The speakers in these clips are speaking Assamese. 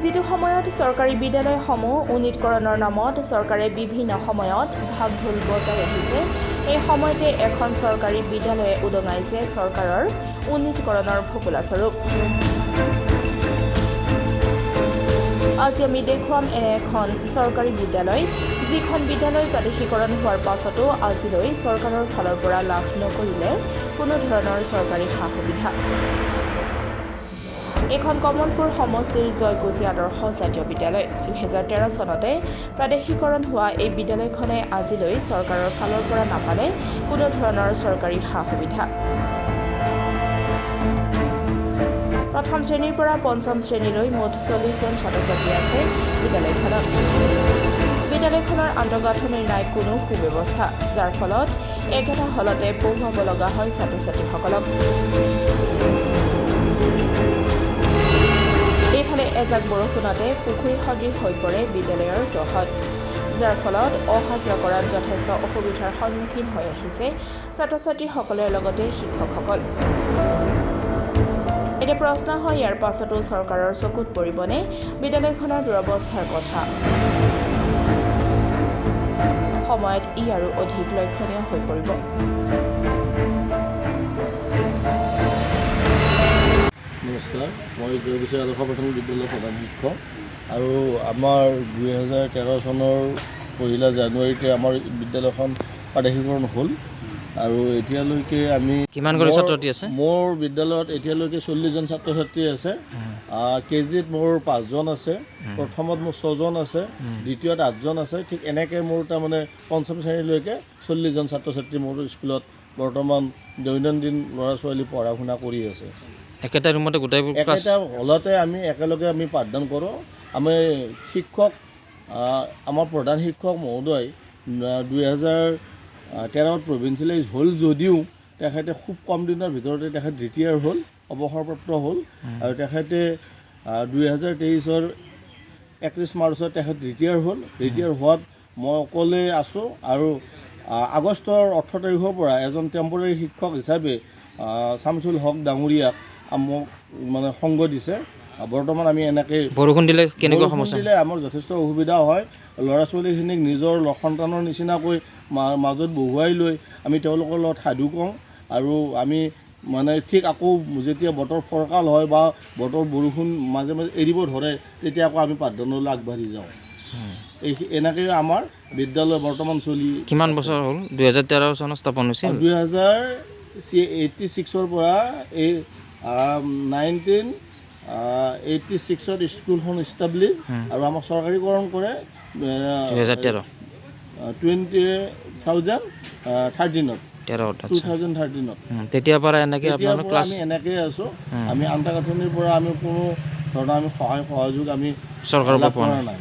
যিটো সময়ত চৰকাৰী বিদ্যালয়সমূহ উন্নীতকৰণৰ নামত চৰকাৰে বিভিন্ন সময়ত ভাগ ঢোল বজাই আহিছে, এই সময়তে এখন চৰকাৰী বিদ্যালয়ে উদঙাইছে চৰকাৰৰ উন্নীতকৰণৰ ভকুলাস্বৰূপ। আজি আমি দেখুৱাম এনে এখন চৰকাৰী বিদ্যালয়, যিখন বিদ্যালয় প্ৰাদেশিকৰণ হোৱাৰ পাছতো আজিলৈ চৰকাৰৰ ফালৰ পৰা লাভ নকৰিলে কোনো ধৰণৰ চৰকাৰী সা সুবিধা। এখন কমলপুৰ সমষ্টিৰ জয়কুছি আদৰ্শ জাতীয় বিদ্যালয়। 2013 চনতে প্ৰাদেশিকৰণ হোৱা এই বিদ্যালয়খনে আজিলৈ চৰকাৰৰ ফালৰ পৰা নাপালে কোনো ধৰণৰ চৰকাৰী সা সুবিধা। প্ৰথম শ্ৰেণীৰ পৰা পঞ্চম শ্ৰেণীলৈ মুঠ 40 জন ছাত্ৰ ছাত্ৰী আছে বিদ্যালয়খনত। বিদ্যালয়খনৰ আন্তঃগাঁথনিৰ নাই কোনো সুব্যৱস্থা, যাৰ ফলত একেটা হলতে পঢ়ুৱাব লগা হয় ছাত্ৰ ছাত্ৰীসকলক। এইফালে এজাক বৰষুণতে পুখুৰী সদৃশ হৈ পৰে বিদ্যালয়ৰ চৌহদ, যাৰ ফলত অহা যোৱা কৰাত যথেষ্ট অসুবিধাৰ সন্মুখীন হৈ আহিছে ছাত্ৰ ছাত্ৰীসকলৰ লগতে শিক্ষকসকল। এতিয়া প্ৰশ্ন হয়, ইয়াৰ পাছতো চৰকাৰৰ চকুত পৰিবনে বিদ্যালয়খনৰ দুৰৱস্থাৰ কথা? সময়ত ই আৰু অধিক লক্ষণীয় হৈ পৰিব। নমস্কাৰ, মই জয়কুছি আদৰ্শ প্ৰাথমিক বিদ্যালয়ৰ প্ৰধান শিক্ষক আৰু আমাৰ 2013 চনৰ 1 জানুৱাৰীতে আমাৰ বিদ্যালয়খন প্ৰাদেশিকৰণ হ'ল আৰু এতিয়ালৈকে আমি কিমানগৰাকী ছাত্ৰ ছাত্ৰী আছে? মোৰ বিদ্যালয়ত এতিয়ালৈকে 40 জন ছাত্ৰ ছাত্ৰী আছে। কেজিত মোৰ 5 জন আছে, প্ৰথমত মোৰ 6 জন আছে, দ্বিতীয়ত 8 জন আছে। ঠিক এনেকৈ মোৰ তাৰমানে পঞ্চম শ্ৰেণীলৈকে 40 জন ছাত্ৰ ছাত্ৰী মোৰ স্কুলত বৰ্তমান দৈনন্দিন ল'ৰা ছোৱালী পঢ়া শুনা কৰি আছে। একেটা ৰুমতে গোটেইবোৰ ক্লাছ, একেটা হলতে আমি একেলগে পাঠদান কৰোঁ। আমি শিক্ষক, আমাৰ প্ৰধান শিক্ষক মহোদয় 2013ত প্ৰভিঞ্চিয়েলাইজ হ'ল যদিও তেখেতে খুব কম দিনৰ ভিতৰতে তেখেত ৰিটায়াৰ হ'ল, অৱসৰপ্ৰাপ্ত হ'ল আৰু তেখেতে 2023 31 মাৰ্চত তেখেত ৰিটায়াৰ হ'ল। ৰিটায়াৰ হোৱাত মই অকলে আছোঁ আৰু আগষ্টৰ 18 তাৰিখৰ পৰা এজন টেম্পৰাৰী শিক্ষক হিচাপে শামছুল হক ডাঙৰীয়াক মোক মানে সংগ দিছে। বৰ্তমান আমি এনেকৈ বৰষুণ দিলে কেনেকুৱা সমস্যা? দিলে আমাৰ যথেষ্ট অসুবিধা হয়। ল'ৰা ছোৱালীখিনিক নিজৰ সন্তানৰ নিচিনাকৈ মাজত বহুৱাই লৈ আমি তেওঁলোকৰ লগত সাধু কওঁ আৰু আমি মানে ঠিক আকৌ যেতিয়া বতৰ ফৰকাল হয় বা বতৰ বৰষুণ মাজে মাজে এৰিব ধৰে, তেতিয়া আকৌ আমি পাঠদানলৈ আগবাঢ়ি যাওঁ। এনেকৈ আমাৰ বিদ্যালয় বৰ্তমান চলি। কিমান বছৰ হ'ল? 2013 চনত স্থাপন হৈছিল। 1986 পৰা এই 1986ত স্কুলখন ইষ্টাব্লিছ আৰু আমাক চৰকাৰীকৰণ কৰে 2013 2013ত। তেতিয়াৰ পৰা এনেকৈ আপোনালোক ক্লাছ? আমি এনেকৈ আছোঁ। আমি আন্তঃগাঁথনিৰ পৰা আমি কোনো ধৰণৰ আমি সহায় সহযোগ আমি চৰকাৰৰ পৰা পোৱা নাই।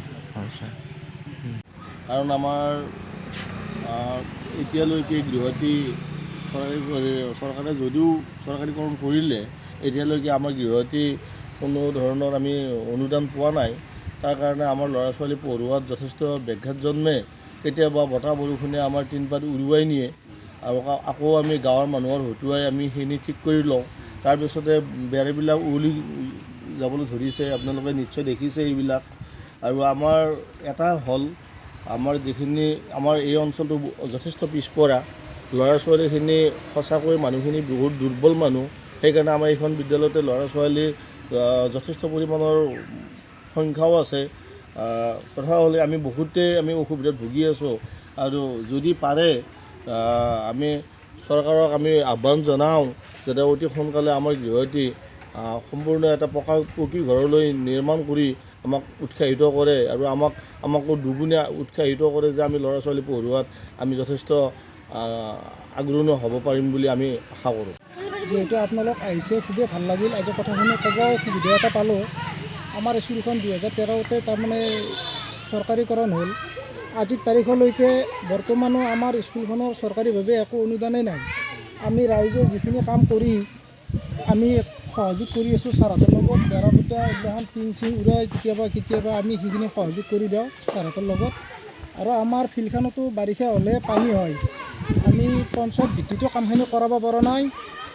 কাৰণ আমাৰ এতিয়ালৈকে গৃহতী চৰকাৰে যদিও চৰকাৰীকৰণ কৰিলে, এতিয়ালৈকে আমাৰ গৃহতী কোনো ধৰণৰ আমি অনুদান পোৱা নাই। তাৰ কাৰণে আমাৰ ল'ৰা ছোৱালী পঢ়োৱাত যথেষ্ট ব্যাঘাত জন্মে। কেতিয়াবা বতাহ বৰষুণে আমাৰ টিনপাত উৰুৱাই নিয়ে আৰু আকৌ আমি গাঁৱৰ মানুহৰ হতুৱাই আমি সেইখিনি ঠিক কৰি লওঁ। তাৰপিছতে বেৰবিলাক উৱলি যাবলৈ ধৰিছে, আপোনালোকে নিশ্চয় দেখিছে এইবিলাক। আৰু আমাৰ এটা হ'ল, আমাৰ যিখিনি আমাৰ এই অঞ্চলটো যথেষ্ট পিছপৰা, ল'ৰা ছোৱালীখিনি সঁচাকৈ মানুহখিনি বহুত দুৰ্বল মানুহ। সেইকাৰণে আমাৰ এইখন বিদ্যালয়তে ল'ৰা ছোৱালীৰ যথেষ্ট পৰিমাণৰ সংখ্যাও আছে। কথা হ'লে আমি বহুতেই অসুবিধাত ভুগি আছোঁ আৰু যদি পাৰে আমি চৰকাৰক আমি আহ্বান জনাওঁ যাতে অতি সোনকালে আমাৰ গৃহতী সম্পূৰ্ণ এটা পকী ঘৰলৈ নিৰ্মাণ কৰি আমাক উৎসাহিত কৰে আৰু আমাকো দুগুণে উৎসাহিত কৰে যে আমি ল'ৰা ছোৱালী পঢ়োৱাত আমি যথেষ্ট আগ্ৰহী হ'ব পাৰিম বুলি আমি আশা কৰোঁ। যিহেতু আপোনালোক আহিছে, খুবেই ভাল লাগিল। আজি কথাখিনি ক'ব সুবিধা এটা পালোঁ। আমাৰ স্কুলখন 2013তে তাৰমানে চৰকাৰীকৰণ হ'ল। আজিৰ তাৰিখলৈকে বৰ্তমানো আমাৰ স্কুলখনৰ চৰকাৰীভাৱে একো অনুদানেই নাই। আমি ৰাইজে যিখিনি কাম কৰি আমি সহযোগ কৰি আছোঁ ছাৰহঁতৰ লগত, বেৰা ফুটা এইগিলাখন টিং চিং উৰাই কেতিয়াবা আমি সেইখিনি সহযোগ কৰি দিওঁ ছাৰহঁতৰ লগত। আৰু আমাৰ ফিল্ডখনতো বাৰিষা হ'লে পানী হয়। আমি পঞ্চায়ত ভিত্তিতো কামখিনি কৰাব পৰা নাই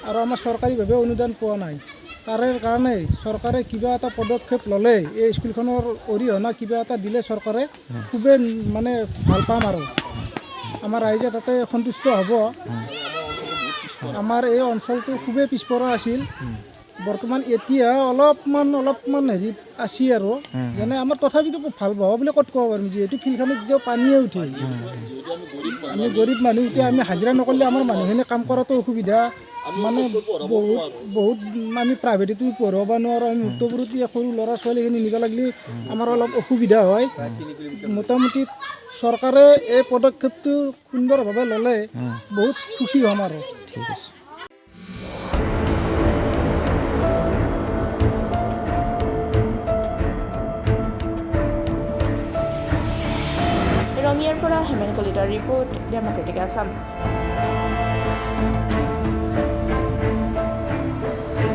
আৰু আমাৰ চৰকাৰীভাৱে অনুদান পোৱা নাই। তাৰে কাৰণে চৰকাৰে কিবা এটা পদক্ষেপ ল'লে এই স্কুলখনৰ অৰিহণা কিবা এটা দিলে চৰকাৰে খুবেই মানে ভাল পাম আৰু আমাৰ ৰাইজে তাতে সন্তুষ্ট হ'ব। আমাৰ এই অঞ্চলটো খুবেই পিছপৰা আছিল, বৰ্তমান এতিয়া অলপমান হেৰিত আছে আৰু যেনে আমাৰ তথাপিতো ভাল পাব বুলি ক'ত ক'ব পাৰিম, যিহেতু ফিল্ডখনত যেতিয়া পানীয়ে উঠে, আমি গৰীব মানুহ, এতিয়া আমি হাজিৰা নকৰিলে আমাৰ মানুহখিনি কাম কৰাটো অসুবিধা, মানে বহুত আমি প্ৰাইভেটতো পঢ়াব নোৱাৰোঁ, আমি মুক্তপুৰতে সৰু ল'ৰা ছোৱালীখিনি নিব লাগিলে আমাৰ অলপ অসুবিধা হয়। মোটামুটি চৰকাৰে এই পদক্ষেপটো সুন্দৰভাৱে ল'লে বহুত সুখী হ'ম আৰু। ঠিক আছে। ৰঙিয়াৰ পৰা হেমেন কলিতাৰ ৰিপৰ্ট, ডেমক্ৰেটিক আছাম।